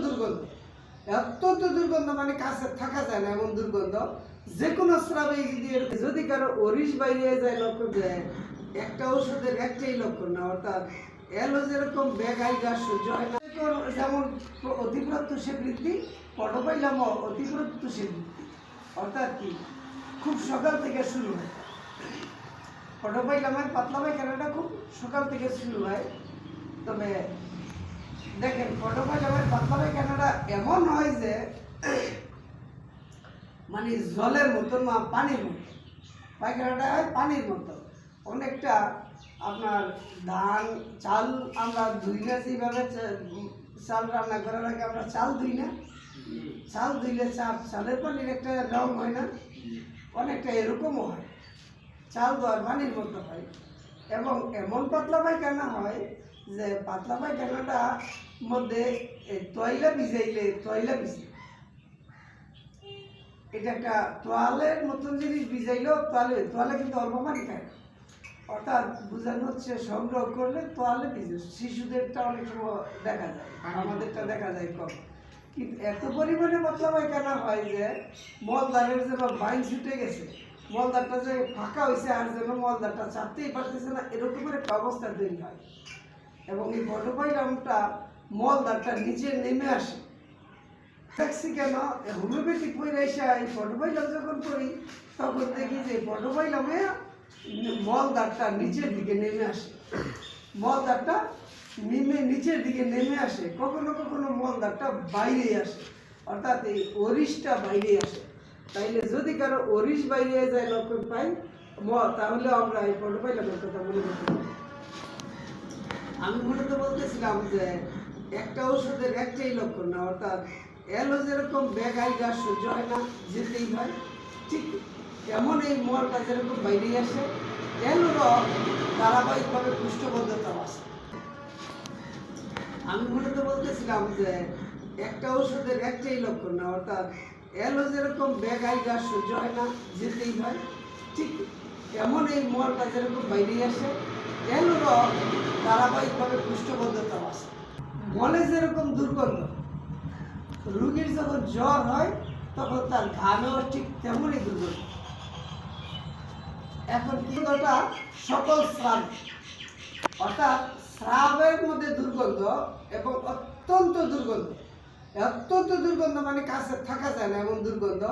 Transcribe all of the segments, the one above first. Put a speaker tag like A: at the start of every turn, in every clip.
A: দুর্গন্ধ, অত্যন্ত দুর্গন্ধ, মানে কাছে থাকা যায় না এমন দুর্গন্ধ। যে কোনো স্রাবে যদি কারো অরিশ বাইরে যায়, লক্ষণ যায় একটা ওষুধের একটাই লক্ষণ না, অর্থাৎ এলো যেরকম বেগাই গাছ সহ্য হয় না, যেমন অতিপ্রত্যুষে বৃদ্ধি, পটপাইলাম অতিপ্রত্যুষে বৃদ্ধি। অর্থাৎ কি, খুব সকাল থেকে শুরু হয়। পটপাইলামের পাতলা পায়খানাটা খুব সকাল থেকে শুরু হয়। তবে দেখেন, পটপাইলামের পাতলা পায়খানাটা এমন হয় যে মানে জলের মতন বা পানির মতো, পায়খানাটা হয় পানির মতো। অনেকটা আপনার ধান চাল আমরা ধুই না, যেভাবে চাল রান্না করার আগে আমরা চাল ধুই না, চাল ধুইলে চালের পানির একটা রং হয় না, অনেকটা এরকমও হয়, চাল ধোয়ার পানির মতো হয়। এবং এমন পাতলা পায়খানা হয় যে পাতলা পায়খানাটা মধ্যে তয়লা ভিজাইলে, তয়লা ভিজে, এটা একটা তোয়ালের মতন জিনিস ভিজাইলেও তোয়ালে কিন্তু অল্প পানি খায়, অর্থাৎ বোঝানো হচ্ছে সংগ্রহ করলে তোয়ালে ভিজে। শিশুদেরটা অনেক সময় দেখা যায়, আমাদেরটা দেখা যায় কম। কিন্তু এত পরিমাণে পাতলা পায়খানা হয় যে মলদারের যেন বাইন ছুটে গেছে, মলদারটা যে ফাঁকা হয়েছে আর যেন মলদারটা চাপতেই পারতেছে না, এরকমের একটা অবস্থা তৈরি হয়। এবং এই পটপাইলামটা মলদারটা নিচে নেমে আসে। দেখছি কেন, হোমিওপ্যাথিক বইয়ে এসে এই পটপাইলাম যখন করি তখন দেখি যে পটপাইলামে মলদারটা নিচের দিকে নেমে আসে, মলদারটা নিচের দিকে নেমে আসে, কখনো কখনো মলদারটা বাইরে আসে, অর্থাৎ এই অরিশটা বাইরে আসে। তাইলে যদি কারো অরিশ বাইরে যায় লক্ষণ পাই, তাহলে আমরা এই পটপাইলামের কথা মনে করতে পারি। আমি মূলত বলতেছিলাম যে একটা ওষুধের একটাই লক্ষণ না, অর্থাৎ এলো যেরকম বেগাই গাছ সহ্য হয় না, যেতেই হয়, ঠিক এমন এই মলটা যেরকম বাইরে আসে, এলোরও ধারাবাহিকভাবে পুষ্টবদ্ধতাও আসে। আমি মূলত বলতেছিলাম যে একটা ওষুধের একটাই লক্ষণ না, অর্থাৎ এলো যেরকম বেগাই গাছ সহ্য হয় না, যেতেই হয়, ঠিক এমন এই মলটা যেরকম বাইরে আসে, এলোরও ধারাবাহিকভাবে পুষ্টবদ্ধতাও আসে। মলে যেরকম দুর্গন্ধ, রোগীর যখন জ্বর হয় তখন তার ঘামেও ঠিক তেমনই দুর্গন্ধ। এখন কিটা সকল স্রাব, অর্থাৎ স্রাবের মধ্যে দুর্গন্ধ এবং অত্যন্ত দুর্গন্ধ, অত্যন্ত দুর্গন্ধ, মানে কাছে থাকা যায় না এমন দুর্গন্ধ।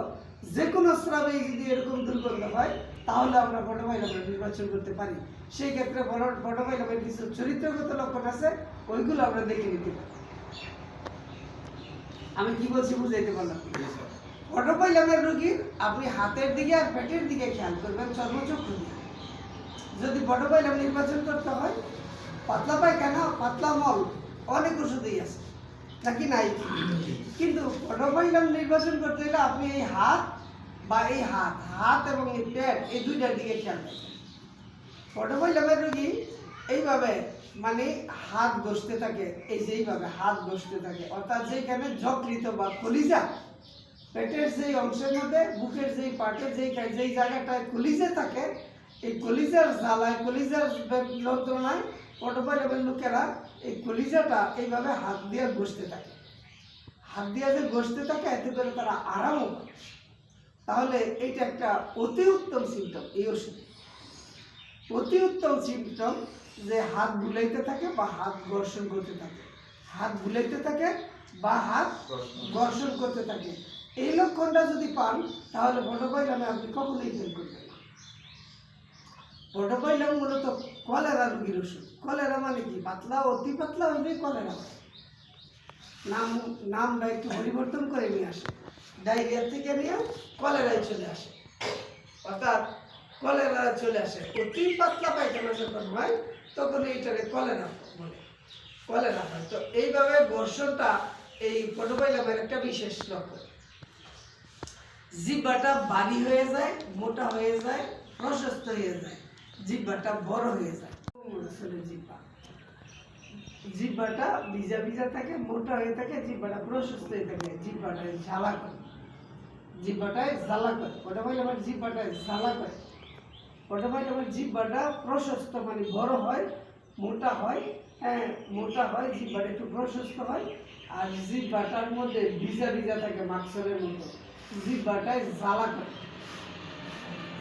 A: যে কোনো স্রাবে যদি এরকম দুর্গন্ধ হয় তাহলে আমরা পটপাইলামের নির্বাচন করতে পারি। সেই ক্ষেত্রে পটপাইলামের কিছু চরিত্রগত লক্ষণ আছে, ওইগুলো আমরা দেখে নিতে পারি। আমি কি বলছি বুঝাইতে পারলাম? পটপাইলামের রোগীর আপনি হাতের দিকে আর পেটের দিকে খেয়াল করবেন, চর্মচক্ষু দিয়ে। যদি পটপাইলাম নির্বাচন করতে হয়, পাতলা পায়খানা, পাতলা মল, অনেক ওষুধই আছে নাকি নাই, কিন্তু পটপাইলাম নির্বাচন করতে হলে আপনি এই হাত বা এই হাত এবং এই পেট, এই দুইটার দিকে খেয়াল রাখবেন। পটপাইলামের রোগী এইভাবে মানে হাত ঘষতে থাকে, এই যে এইভাবে হাত ঘষতে থাকে, অর্থাৎ যেখানে যকৃত বা কলিজা, পেটের যেই অংশের মধ্যে, বুকের যেই পার্টের যেই জায়গাটায় কলিজা থাকে, এই কলিজার জ্বালায়, কলিজার যন্ত্রণায় পটপাইলামের লোকেরা এই কলিজাটা এইভাবে হাত দিয়ে ঘষতে থাকে। হাত দিয়ে যে ঘষতে থাকে, এতে করে তারা আরামও পায়। তাহলে এইটা একটা অতি উত্তম সিমটম। এই ওষুধ অতি উত্তম সিমটম যে হাত বুলাইতে থাকে বা হাত ঘর্ষণ করতে থাকে, হাত বুলাইতে থাকে বা হাত ঘর্ষণ করতে থাকে। এই লক্ষণটা যদি পান তাহলে পটপাইলামে আপনি কখনোই ফেল করবেন না। পটপাইলাম মূলত কলেরা রোগীর ওষুধ। কলেরা মানে কি, পাতলা, অতি পাতলা হইলে কলেরা। নামটা একটু পরিবর্তন করে নিয়ে আসে, ডায়রিয়া থেকে নিয়ে কলেরায় চলে আসে, অর্থাৎ কলেরা চলে আসে। অতি পাতলা পায়খানা যখন হয় তখন এইটারে কলেরা বলে, কলেরা হয়। তো এইভাবে ঘর্ষণটা এই পটপাইলামের একটা বিশেষ লক্ষণ। জিহ্বাটা ভারী হয়ে যায়, মোটা হয়ে যায়, প্রশস্ত হয়ে যায়, জিহ্বাটা বড় হয়ে যায়। জিহ্বাটা ভিজা ভিজা থাকে, মোটা হয়ে থাকে, জিহ্বাটা প্রশস্ত হয়ে থাকে, জিহ্বাটায় জ্বালা করে, জিহ্বাটায় জ্বালা করে। পটপাইলামের জিহ্বাটায় জ্বালা করে। পটপাইলামের জিহ্বাটা প্রশস্ত মানে বড় হয়, মোটা হয়, হ্যাঁ মোটা হয়, জিহ্বাটা একটু প্রশস্ত হয়, আর জিহ্বাটার মধ্যে ভিজা ভিজা থাকে মাংসের মতো, জিহ্বাটায় জ্বালা করে,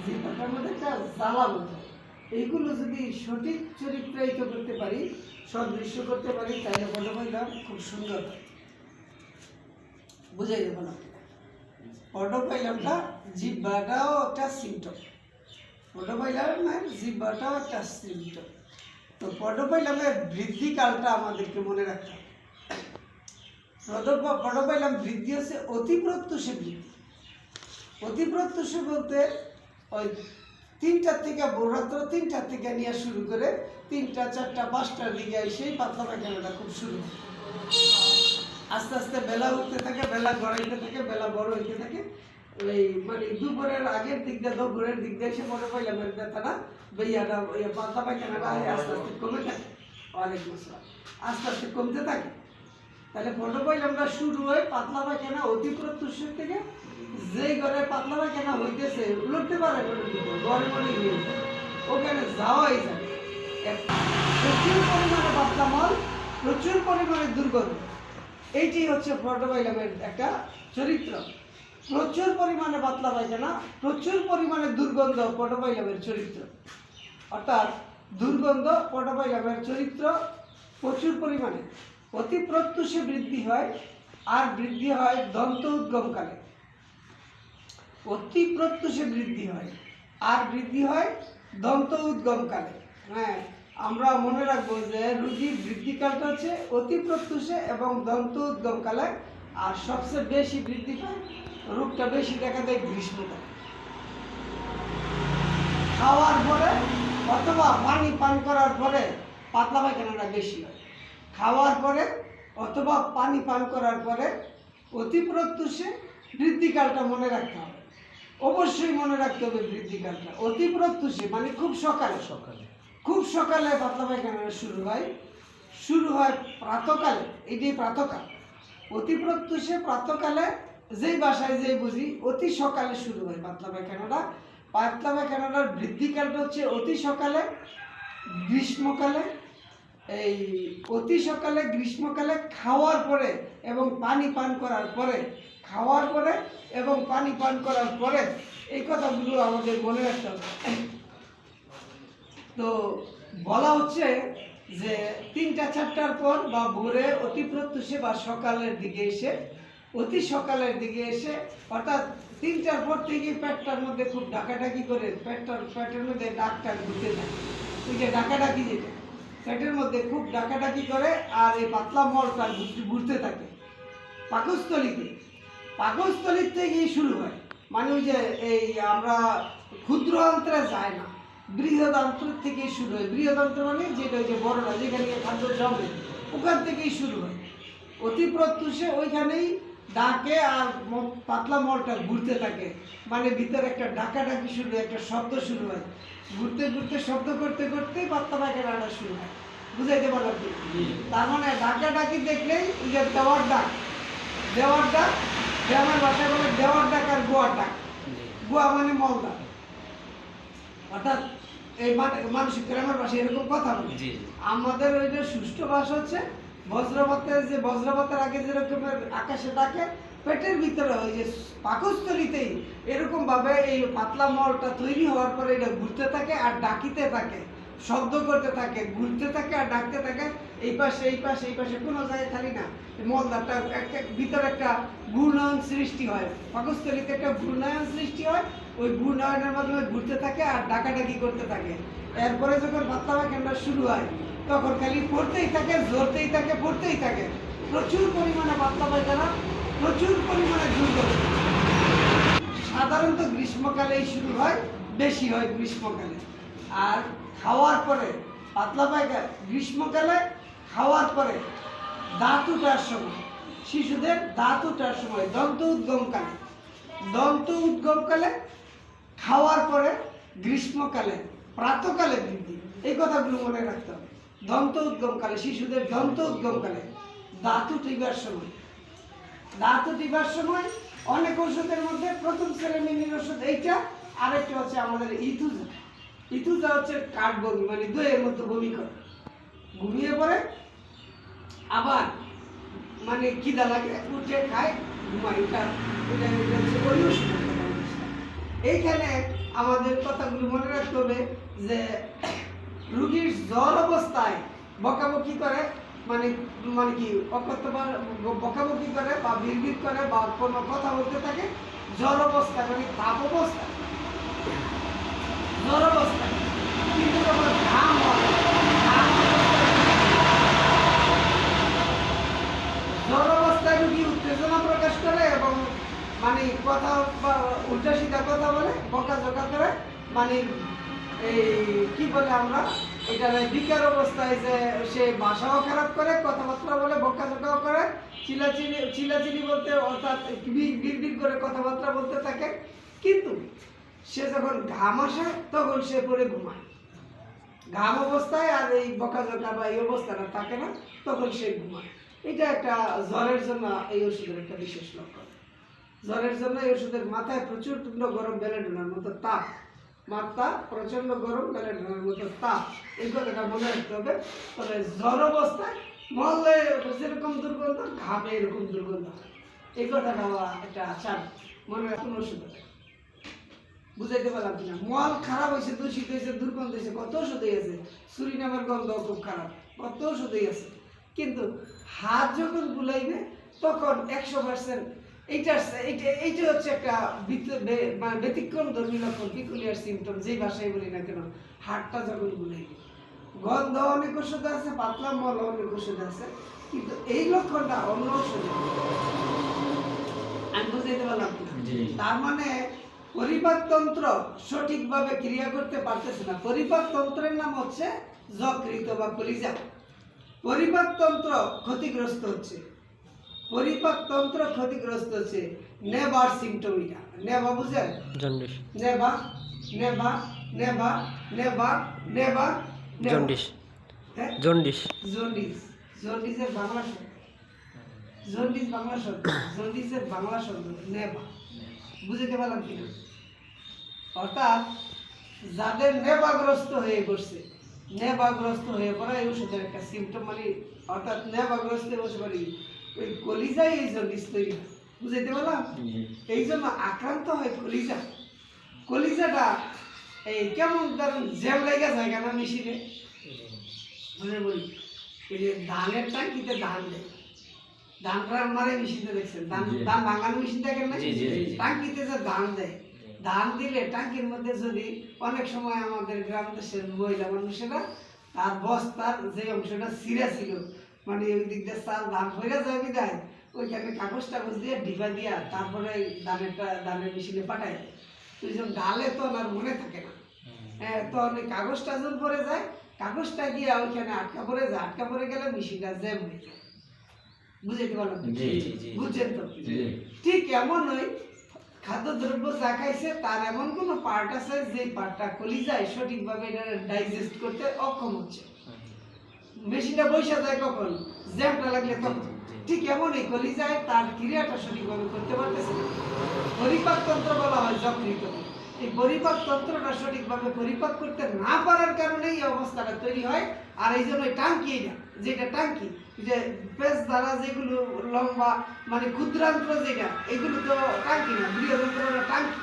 A: জিহ্বাটার মধ্যে একটা জ্বালা মতো। এইগুলো যদি সঠিক চরিত্রায়িত করতে পারি, সদৃশ্য করতে পারি, তাহলে পটপাইলাম খুব সুন্দর হয়। বুঝাই দেবো না, পটপাইলামটা জিহ্বাটাও একটা সিমটম, পটপাইলাম না জিহ্বাটাও একটা সিমটম। তো পটপাইলামের বৃদ্ধিকালটা আমাদেরকে মনে রাখতে হবে। পটপাইলাম বৃদ্ধি হচ্ছে অতি প্রত্যুষে বৃদ্ধি। অতি প্রত্যুষে বলতে ওই 3টার থেকে ভোররাত্র 3টার থেকে নিয়ে শুরু করে 3টা 4টা 5টার দিকে সেই পাতলা পায়খানাটা খুব শুরু হয়। আস্তে আস্তে বেলা উঠতে থাকে, বেলা গড়াইতে থাকে, বেলা বড় হইতে থাকে। ওই মানে দুপুরের আগের দিক দিয়ে দুপুরের দিক দিয়ে এসে পটপাইলামের ব্যথাটা বেইয়াটা পাতলা পায়খানাটা আস্তে আস্তে কমে থাকে। ওয়ালাইকুম আসসালাম। আস্তে আস্তে কমতে থাকে। তাহলে পটপাইলামটা শুরু হয় পাতলা পায়খানা অতি প্রত্যুষের থেকে। যেই ঘরে পাতলা পায়খানা হইতেছে লড়তে পারে ঘরে মনে গিয়ে ওখানে যাওয়াই যাবে। প্রচুর পরিমাণে পাতলা মল, প্রচুর পরিমাণে দুর্গন্ধ, এইটি হচ্ছে পটপাইলামের একটা চরিত্র। প্রচুর পরিমাণে পাতলা পায়খানা, প্রচুর পরিমাণে দুর্গন্ধ পটপাইলামের চরিত্র। অর্থাৎ দুর্গন্ধ পটপাইলামের চরিত্র প্রচুর পরিমাণে। অতি প্রত্যুষে বৃদ্ধি হয়, আর বৃদ্ধি হয় দন্ত উদ্গমকালে। অতি প্রত্যুষে বৃদ্ধি হয় আর বৃদ্ধি হয় দন্ত উদ্গমকালে। হ্যাঁ, আমরা মনে রাখবো যে রোগীর বৃদ্ধিকালটা হচ্ছে অতি প্রত্যুষে এবং দন্ত উদ্গমকালে। আর সবচেয়ে বেশি বৃদ্ধি পায়, রোগটা বেশি দেখা দেয় গ্রীষ্মকালে। খাওয়ার পরে অথবা পানি পান করার পরে পাতলা পায়খানাটা বেশি হয়। খাওয়ার পরে অথবা পানি পান করার পরে অতি প্রত্যুষে বৃদ্ধিকালটা মনে রাখতে হবে। অবশ্যই মনে রাখতে হবে বৃদ্ধিকালটা অতি প্রত্যুষে, মানে খুব সকালে, খুব সকালে পাতলা পায়খানাটা শুরু হয় প্রাতকালে। এটাই প্রাতকাল। অতি প্রত্যুষে প্রাতকালে, যেই বাসায় যেই বুঝি অতি সকালে শুরু হয় পাতলা পায়খানাটা। পাতলা পায়খানাটার বৃদ্ধিকালটা হচ্ছে অতি সকালে, গ্রীষ্মকালে। এই অতি সকালে গ্রীষ্মকালে খাওয়ার পরে এবং পানি পান করার পরে, খাওয়ার পরে এবং পানি পান করার পরে, এই কথাগুলো আমাদের মনে রাখতে হবে। তো বলা হচ্ছে যে 3টা 4টার পর বা ভোরে অতি প্রত্যুষে বা সকালের দিকে এসে, অতি সকালের দিকে এসে, অর্থাৎ 3টার পর থেকে পেটটার মধ্যে খুব ডাকাডাকি করে, পেটের মধ্যে ডাকটা ঘুরতে থাকে। ওই যে ডাকাডাকি, যেটা পেটের মধ্যে খুব ডাকাডাকি করে, আর এই পাতলা মলটা ঘুরতে থাকে পাকস্থলীর থেকেই শুরু হয়। মানে ওই যে এই আমরা ক্ষুদ্র অন্ত্রে যায় না, বৃহদান্ত্র থেকেই শুরু হয়। বৃহদান্ত্র মানে যেটা ওই যে বড়রা যেখানে খাদ্য জমে, ওখান থেকেই শুরু হয়। অতি প্রত্যুষে ওইখানেই ডাকে আর পাতলা মলটা ঘুরতে থাকে। মানে ভিতরে একটা ডাকাডাকি শুরু হয়, একটা শব্দ শুরু হয়। ঘুরতে ঘুরতে শব্দ করতে করতে পাতলা পায়খানাটা শুরু হয়। বুঝাইতে পারলাম কি? তার মানে ডাকাডাকি দেখলেই ওই যে দেওয়ার ডাক, গ্রামের ভাষায় বলে দেওয়ার ডাক আর গোয়ার ডাক। গোয়া মানে মলদার, অর্থাৎ এই মানসিক গ্রামের ভাষায় এরকম কথা বলে। আমাদের ওই যে সুষ্ঠু ভাষা হচ্ছে বজ্রপাতের আগে যেরকমের আকাশে ডাকে, পেটের ভিতরে ওই যে পাকস্থলীতেই এরকম ভাবে এই পাতলা মলটা তৈরি হওয়ার পরে এটা ঘুরতে থাকে আর ডাকিতে থাকে, শব্দ করতে থাকে, ঘুরতে থাকে আর ডাকতে থাকে। এই পাশে কোনো জায়গায় খালি না, মলদারটা একটা ভিতরে একটা ঘূর্ণয়ন সৃষ্টি হয়, পাকস্থলীতে একটা ঘূর্ণয়ন সৃষ্টি হয়। ওই ঘূর্ণয়নের মাধ্যমে ঘুরতে থাকে আর ডাকাডাকি করতে থাকে। এরপরে যখন পাতলা পায়খানাটা শুরু হয়, তখন খালি পড়তেই থাকে, ঝরতেই থাকে, পড়তেই থাকে। প্রচুর পরিমাণে পাতলা পায়খানা, প্রচুর পরিমাণে দুর্গন্ধ। সাধারণত গ্রীষ্মকালেই শুরু হয়, বেশি হয় গ্রীষ্মকালে। আর খাওয়ার পরে পাতলা পায়খানা গ্রীষ্মকালে, খাওয়ার পরে দাঁত ওঠার সময়, শিশুদের দাঁত ওঠার সময়, দন্ত উদ্গমকালে, খাওয়ার পরে গ্রীষ্মকালে, প্রাতকালে বৃদ্ধি। এই কথাগুলো মনে রাখতে হবে। দন্ত উদ্গমকালে, শিশুদের দন্ত উদ্গমকালে, দাঁত উঠিবার সময় অনেক ওষুধের মধ্যে প্রথম শ্রেণীর ওষুধ এইটা। আরেকটা হচ্ছে আমাদের ইথুজা হচ্ছে কাঠ বমি, মানে দইয়ের মতো বমি করে, ঘুমিয়ে পড়ে। আবার মানে খিদা লাগে উঠে খায় ঘুমায়, এটা এটা এটা হচ্ছে ওই ওষুধের কথা বলছি। এইখানে আমাদের কথাগুলো মনে রাখতে হবে যে রুগীর জ্বর অবস্থায় বকাবকি করে, মানে মানে কি অকথ্যবার বকাবকি করে বা বিড়বিড় করে বা কোনো কথা বলতে থাকে জ্বর অবস্থায়, মানে তাপ অবস্থায়, জ্বর অবস্থায়। কিন্তু যখন ঘাম হয়, ঘাম জ্বর অবস্থায় রুগী উত্তেজনা প্রকাশ করে এবং মানে কথা বা উল্টা সিধা কথা বলে, বকাঝকা করে, মানে এই কি বলে আমরা এটা বিকার অবস্থায় যে সে ভাষাও খারাপ করে, কথাবার্তা বলে, বকাঝকাও করে, চিলাচিলি বলতে অর্থাৎ বিড়বিড় করে কথাবার্তা বলতে থাকে। কিন্তু সে যখন ঘাম আসে তখন সে পরে ঘুমায়, ঘাম অবস্থায় আর এই বকাঝকা বা এই অবস্থাটা থাকে না, তখন সে ঘুমায়। এটা একটা জ্বরের জন্য এই ওষুধের একটা বিশেষ লক্ষণ। জ্বরের জন্য এই ওষুধের মাথায় প্রচণ্ড গরম বেলেডোনার মতো তাপ, মাথা প্রচণ্ড গরম বেলেডোনার মতো তাপ, এই কথাটা মনে রাখতে হবে। তবে জ্বর অবস্থায় মহলে যেরকম দুর্গন্ধ, ঘামে এরকম দুর্গন্ধ, এই কথাটা একটা আচার মনে রাখুন। ওষুধ বুঝাইতে পারলাম কিনা? মল খারাপ হয়েছে, দূষিত হয়েছে, দুর্গন্ধ হয়েছে, কত ওষুধই আছে, সুরি নামের গন্ধ খুব খারাপ, কত ওষুধই আছে। কিন্তু হাত যখন বুলাইবে তখন 100% এইটা হচ্ছে একটা মানে ব্যতিক্রম ধর্মী লক্ষণ, পিকুলিয়ার সিমটম, যেই ভাষায় বলি না কেন। হাতটা যখন বুলাইবে, গন্ধ অনেক ওষুধ আছে, পাতলা মল অনেক ওষুধ আছে, কিন্তু এই লক্ষণটা অন্য ওষুধ। আমি বুঝাইতে পারলাম কিনা? তার মানে পরিপাকতন্ত্র সঠিকভাবে ক্রিয়া করতে পারতেছে না। পরিপাকতন্ত্রের নাম হচ্ছে যকৃত বা কলিজা। পরিপাকতন্ত্র ক্ষতিগ্রস্ত হচ্ছে, পরিপাকতন্ত্র ক্ষতিগ্রস্ত হচ্ছে। নেবার সিমটম এটা। নেবা বুঝেন? জন্ডিস। নেবা নেবা নেবা নেবা নেবা জন্ডিস। হ্যাঁ, জন্ডিস। জন্ডিস, জন্ডিসের বাংলা শব্দ, জন্ডিস বাংলা শব্দ, জন্ডিসের বাংলা শব্দ নেবা। বুঝতে পারলাম কিনা? অর্থাৎ যাদের নেবাগ্রস্ত হয়ে পড়ছে, নেবাগ্রস্ত হয়ে পড়া এই ওষুধের একটা সিমটম, মানে অর্থাৎ নেবাগ্রস্ত ওষুধ মানে ওই কলিজায় এই জন্ডিস তৈরি হয়। বুঝতে পারলাম? এই জন্য আক্রান্ত হয় কলিজা। কলিজাটা এই কেমন ধরেন জ্যাম লেগে যায় কেন মেশিনে, মানে বলি এই যে ধানের টাঙ্কিতে ধান দেয়, ধানটা মারে মেশিনে দেখছেন, ধান ভাঙানো মেশিন দেখেন না, টাঙ্কিতে যে ধান দেয়, ধান দিলে টাঙ্কির মধ্যে যদি অনেক সময় আমাদের গ্রাম দেশের মহিলা মানুষেরা তার বস্তার যে অংশটা ছিঁড়া ছিল, মানে ওই দিক দিয়ে চাল ধান হয়ে যায় বিদায়, ওইখানে কাগজ টাগজ দিয়ে ঢিপা দিয়া তারপরে ধানের মেশিনে পাঠায় দেয়। ওই জন্য ডালে তো আর মনে থাকে না, হ্যাঁ, তো অনেক কাগজটা যখন পরে যায়, কাগজটা গিয়ে ওইখানে আটকা পড়ে যায়, আটকা পড়ে গেলে মেশিনটা জ্যাম হয়ে যায়। বুঝতে পারলাম? বুঝছেন তো? ঠিক এমনই খাদ্যদ্রব্য যা খাইছে তার এমন কোনো পার্ট আছে যে পার্টটা কলিজায় সঠিকভাবে এটা ডাইজেস্ট করতে অক্ষম হচ্ছে। মেশিনটা বসে যায় কখন? জ্যামটা লাগলে তখন। ঠিক এমনই কলিজায় তার ক্রিয়াটা সঠিকভাবে করতে পারতেছে না। পরিপাকতন্ত্র বলা হয় যকৃত। এই পরিপাকতন্ত্রটা সঠিকভাবে পরিপাক করতে না পারার কারণে এই অবস্থাটা তৈরি হয়। আর এই জন্য টাঙ্কি, এটা যেটা টাঙ্কি, যে পেজ দ্বারা যেগুলো লম্বা মানে ক্ষুদ্রান্ত্র যেটা, এগুলো তো টাঙ্কি না, বৃহদন্ত্রটা টাঙ্কি,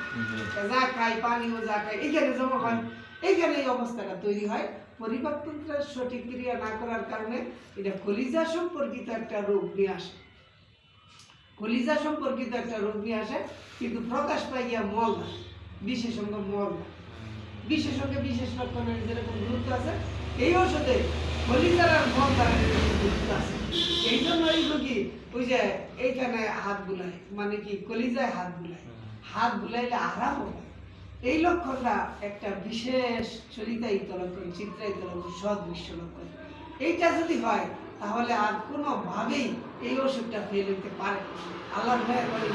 A: যা খাই পানিও যা খাই এখানে জমা হয়, এইখানে এই অবস্থাটা তৈরি হয়। পরিপাকতন্ত্রের সঠিক ক্রিয়া না করার কারণে এটা কলিজা সম্পর্কিত একটা রোগ নিয়ে আসে, কলিজা সম্পর্কিত একটা রোগ নিয়ে আসে। কিন্তু প্রকাশ পাই গিয়া মল না, বিশেষজ্ঞ মল না। বিশেষজ্ঞ বিশেষ লক্ষণের যেরকম গুরুত্ব আছে, এই ওষুধে কলিজার আর মল দ্বারা গুরুত্ব আছে। এই জন্য এই রোগী ওই যে এইখানে হাত বুলায়, মানে কি কলিজায় হাত বুলায়, হাত বুলাইলে আরাম হয়। এই লক্ষণটা একটা বিশেষ চরিতায়িত লক্ষণ, চিত্রায়িত লক্ষণ, সদৃশ্য লক্ষণ। এইটা যদি হয় তাহলে আর কোনোভাবেই এই ওষুধটা ফেল হইতে পারে। আল্লাহর মেহেরবানি।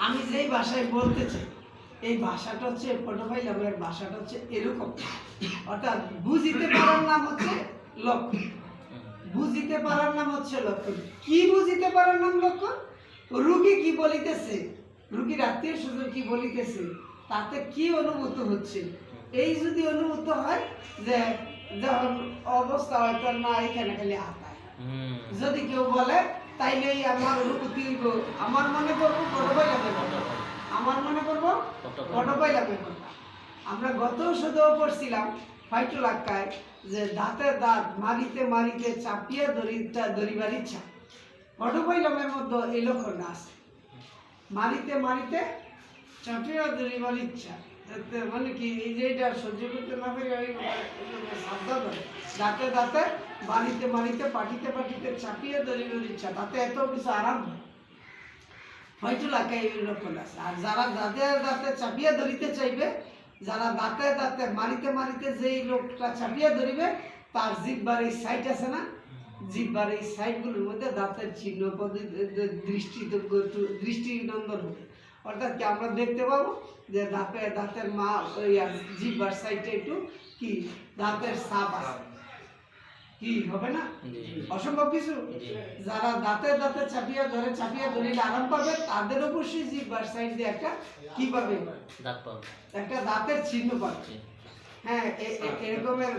A: আমি যেই ভাষায় বলতে চাই, এই ভাষাটা হচ্ছে পটোফাইলামের ভাষাটা হচ্ছে এরকম। অর্থাৎ বুঝিতে পারার নাম হচ্ছে লক্ষণ, বুঝিতে পারার নাম হচ্ছে লক্ষণ। কি বুঝিতে পারার নাম লক্ষণ? রুগী কি বলিতেছে, রুগীর আত্মীয় স্বজন কি বলিতেছে, তাতে কি অনুভূত হচ্ছে, এই যদি অনুভূত হয় যে যখন অবস্থা হয়তো না এখানে খালি হাতায়, যদি কেউ বলে তাইলে আমার অনুভূতি হইব, আমার মনে করবো পটপাইলামের কথা, আমার মনে করবো পটপাইলামের কথা। আমরা গত সদেও পড়ছিলাম ফাইটুল আক্কায় যে দাঁতে দাঁত মারিতে মারিতে চাপিয়ে ধরিবার ইচ্ছা। পটপাইলামের মধ্যে এই লক্ষণটা আছে, মারিতে মারিতে চাপিয়ে ধরিবার ইচ্ছা। মানে কি এই যে এটা সহ্য করতে না পারি সাবধান হয়, দাঁতে দাঁতে মারিতে মারিতে পাটিতে পাটিতে চাপিয়ে ধরিবার ইচ্ছা, তাতে এত কিছু আরাম হয়। হয়তো লাগাই এই লক্ষণ আছে। আর যারা দাঁতে দাঁতে চাপিয়ে ধরিতে চাইবে, যারা দাঁতে দাঁতে মারিতে মারিতে যেই লোকটা চাপিয়ে ধরিবে, তার জিহ্বার এই সাইড আছে না, জিহ্বার এই সাইডগুলোর মধ্যে দাঁতের চিহ্ন দৃষ্টিনন্দন হবে। অর্থাৎ কি আমরা দেখতে পাবো যে দাঁতের মা জিহ্বার সাইডটা একটু কি দাঁতের ছাপ আছে, কি হবে না অসম্ভব কিছু। যারা দাঁতে দাঁতে চাপিয়ে ধরিলে আরাম পাবে, তাদের অবশ্যই জিহ্বার সাইড দিয়ে একটা কি পাবে, একটা দাঁতের চিহ্ন পাবে। হ্যাঁ, এরকমের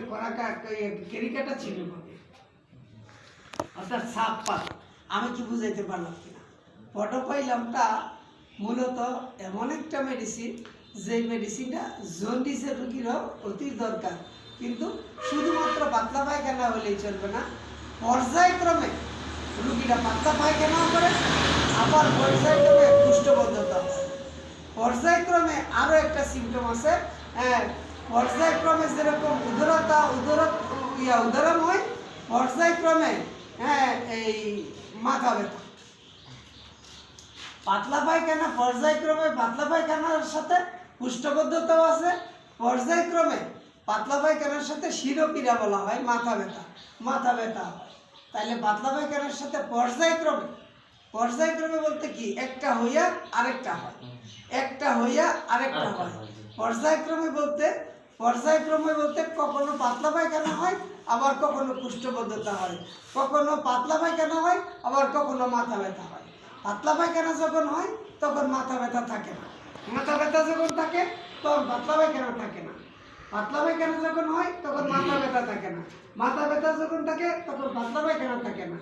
A: কেরিকাটা চিহ্ন পাবে, অর্থাৎ ছাপ পাবে। আমি কি বুঝাইতে পারলাম কিনা? পটপাইলামটা মূলত এমন একটা মেডিসিন, যে মেডিসিনটা জন্ডিসের রোগীরও অতি দরকার। কিন্তু শুধুমাত্র পাতলা পায়খানা হলেই চলবে না, পর্যায়ক্রমে রুগীরা পাতলা পায়খানাও করে, আবার পর্যায়ক্রমে কুষ্ঠবদ্ধতা হয়। পর্যায়ক্রমে আরও একটা সিমটম আছে, পর্যায়ক্রমে যেরকম উদরম হয়, পর্যায়ক্রমে এই মাথা ব্যথা। পাতলা পায়খানা পর্যায়ক্রমে পাতলা পায়খানার সাথে কুষ্ঠবদ্ধতাও আছে, পর্যায়ক্রমে পাতলা পায়খানার সাথে শিরোপীড়া বলা হয়, মাথা ব্যথা হয়। তাইলে পাতলা পায়খানার সাথে পর্যায়ক্রমে বলতে কি, একটা হইয়া আরেকটা হয়, একটা হইয়া আরেকটা হয়। পর্যায়ক্রমে বলতে কখনো পাতলা পায়খানা হয়, আবার কখনো কুষ্ঠবদ্ধতা হয়, কখনো পাতলা পায়খানা হয়, আবার কখনো মাথা ব্যথা হয়। পাতলা পায়খানা যখন হয় তখন মাথা ব্যথা থাকে না, মাথা ব্যথা যখন থাকে তখন পাতলা পায়খানা থাকে না, পাতলা পায়খানা যখন হয় তখন মাথা ব্যথা থাকে না, মাথা ব্যথা যখন থাকে তখন পাতলা পায়খানা থাকে না।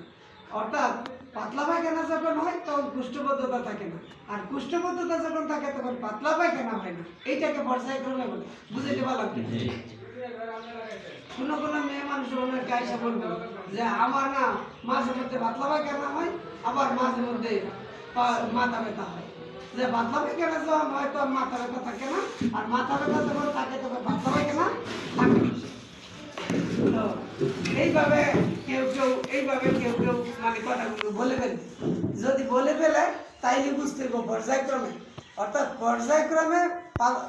A: অর্থাৎ পাতলা পায়খানা যখন হয় তখন কুষ্ঠবদ্ধতা থাকে না, আর কুষ্ঠবদ্ধতা যখন থাকে তখন পাতলা পায়খানা হয় না। এইটাকে পর্যায়ক্রমে বলে। বুঝতে পারলাম? কোনো মেয়ে মানুষ গাইসা বলবো যে আমার না মাঝে মধ্যে পাতলা পায়খানা হয়, আবার মাঝে মধ্যে মাথা ব্যথা হয়। যে পাতলা পায়খানা যখন হয় তখন মাথা ব্যথা থাকে না, আর মাথা ব্যথা যখন থাকে তখন পাতলা পায়খানা থাকে। তো এইভাবে কেউ কেউ মানে কথাগুলো বলে ফেলে। যদি বলে ফেলে তাইলে বুঝতে হবে পর্যায়ক্রমে, অর্থাৎ পর্যায়ক্রমে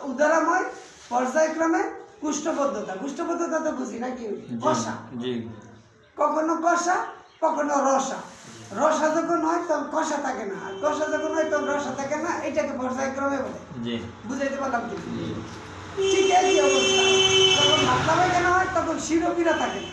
A: উদাহরণ হয়, পর্যায়ক্রমে কুষ্ঠবদ্ধতা তো বুঝি নাকি, কষা, কখনো কষা কখনো রসা। রসা যখন হয় তখন কষা থাকে না, আর কষা যখন হয় তখন রসা থাকে না। এটাকে পর্যায়ক্রমে বলে। বুঝাইতে পারলাম কি? ঠিক এই অবস্থা, যখন পাতলা পায়খানা হয় তখন শিরোপীড়া থাকে না,